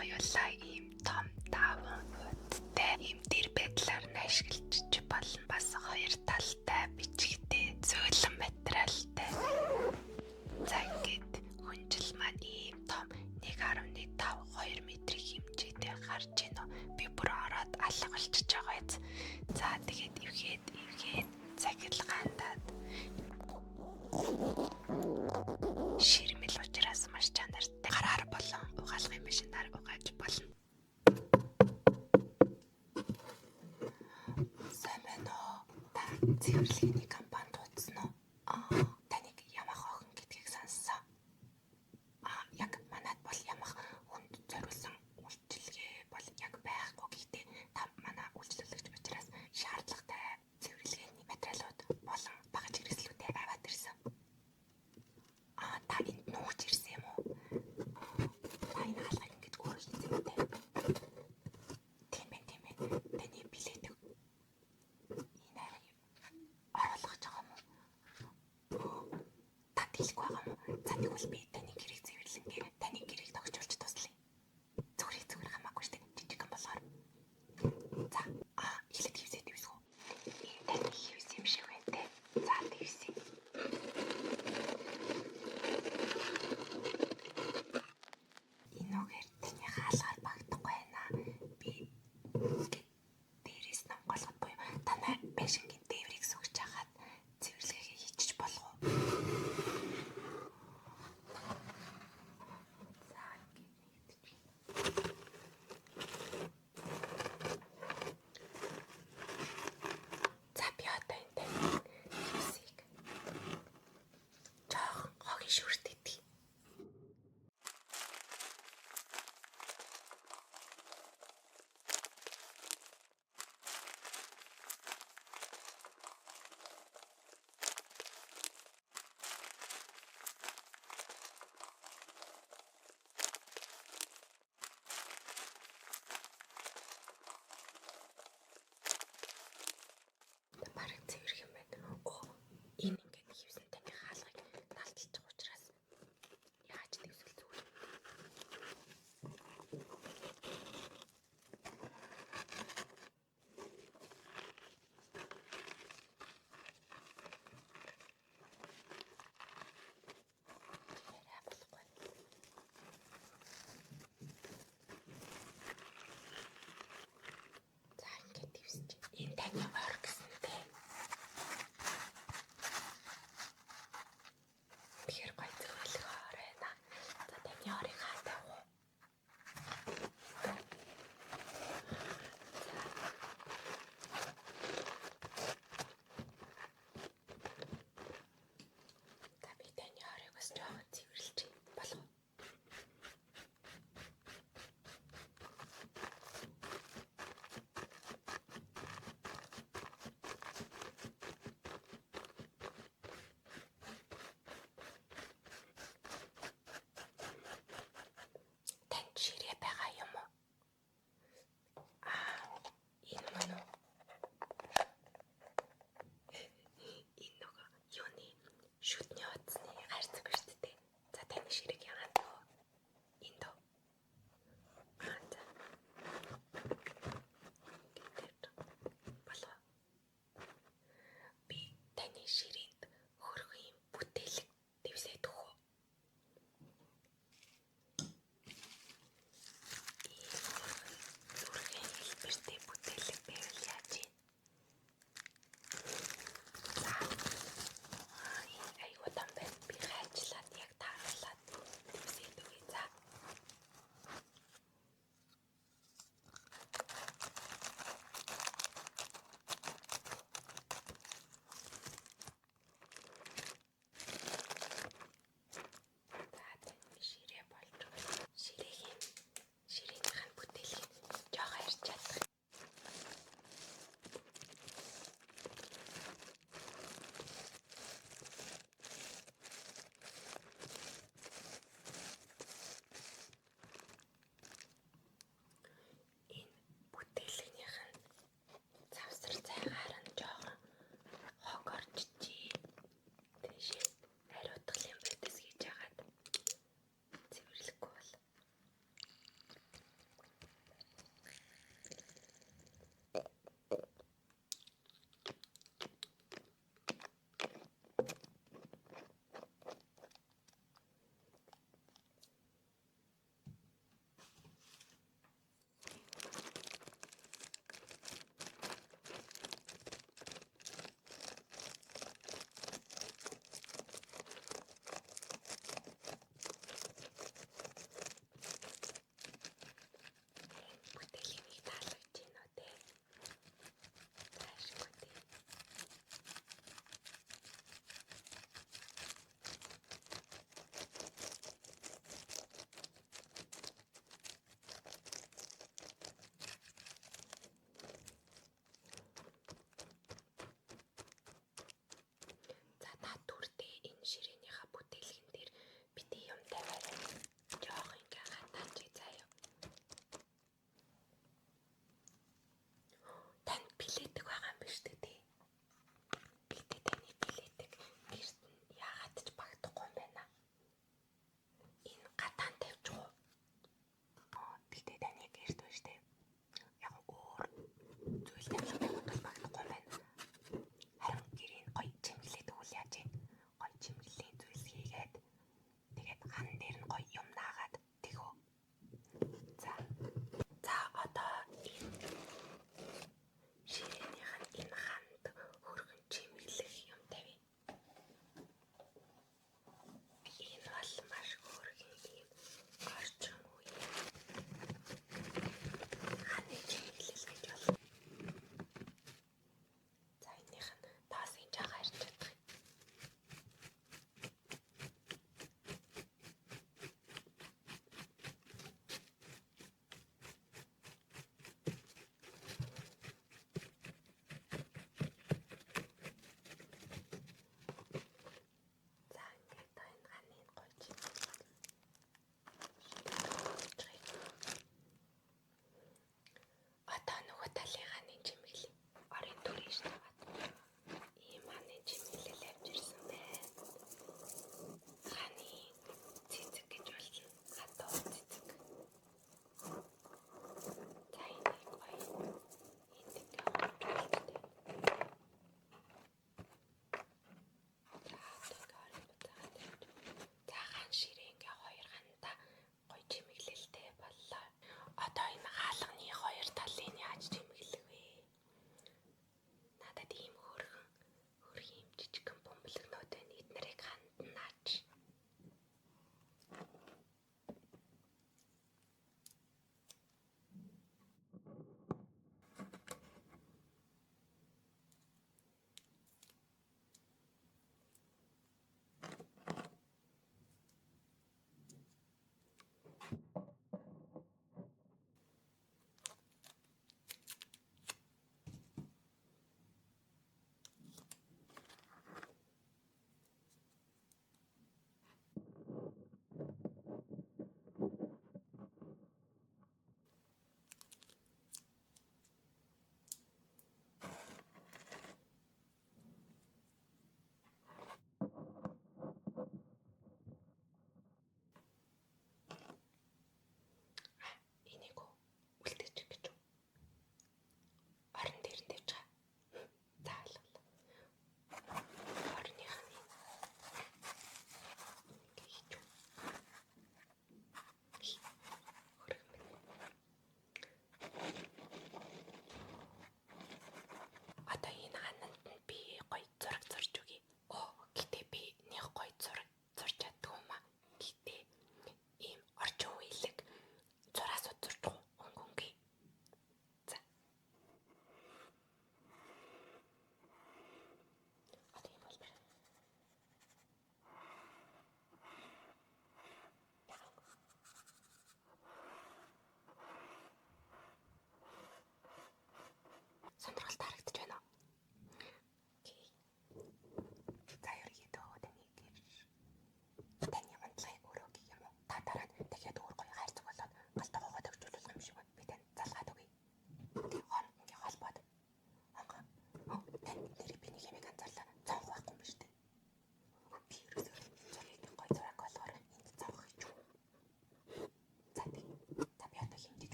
хоёулаа ийм том 5 хуудтай ийм дэр байдлаар нь ашиглаж болно. Бас хоёр талтай бичгтэй зөөлөн материалтай. За ингээд хүнжил маань ийм том 1.5-2 метрийн хэмжээтэй гарч ийн үү. Би бүр ороод алга болчихж байгаа биз. За тэгээд эвгээд цагилгаандаад ширмэл учраас маш чанартай гараар болон угаалгын машинаар угааж болно. Сайн байна уу? Та цэвэрлэгийн компанид утсан уу? Таныг ямах охин гэдгийг сонссон. Яг манайд бол ямах хүнд зориулсан үйлчилгээ бол яг байхгүй. Гэхдээ та манай үйлчлүүлэгч учраас шаардлагатай цэвэрлэгээний материалууд болон багаж хэрэгслүүдээ аваад ирсэн. Та энд нүүж ирсэн юм уу? Та энэ хаалгыг ингэж өөрөө хийсэн үү? Тийм байна. Таны билетийг энэ оруулах байгаа юм уу? Та дийлэхгүй байгаа юм уу? За тэгвэл би таны гэрийг цэвэрлэнгээ. Таны гэрийг тогтчулж туслая. Зүгээр хамаагүй штэ. Жижигхан болохоор. За эхлээд хивсээ дэвсгүү. Энэ таны хивс юм шиг байна те. За дэвсээ. Энүүгээр таны хаалгаар багтахгүй байна. Би дээрээс намгаалгад буюу танай байшингийн дээврийг сөгж хагаад цэвэрлэгээ хийчих болох уу?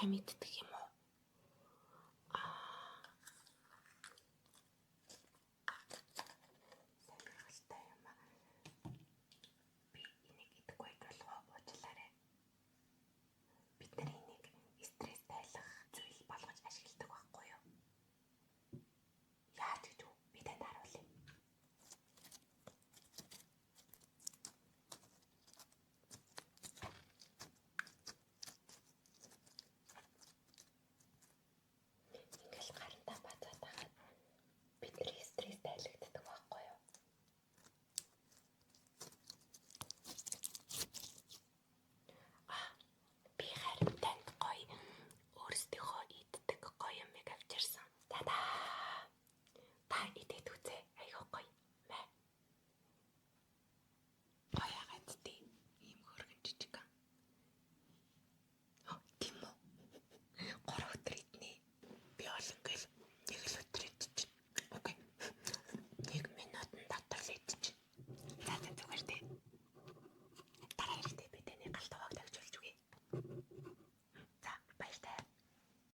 та мэддэг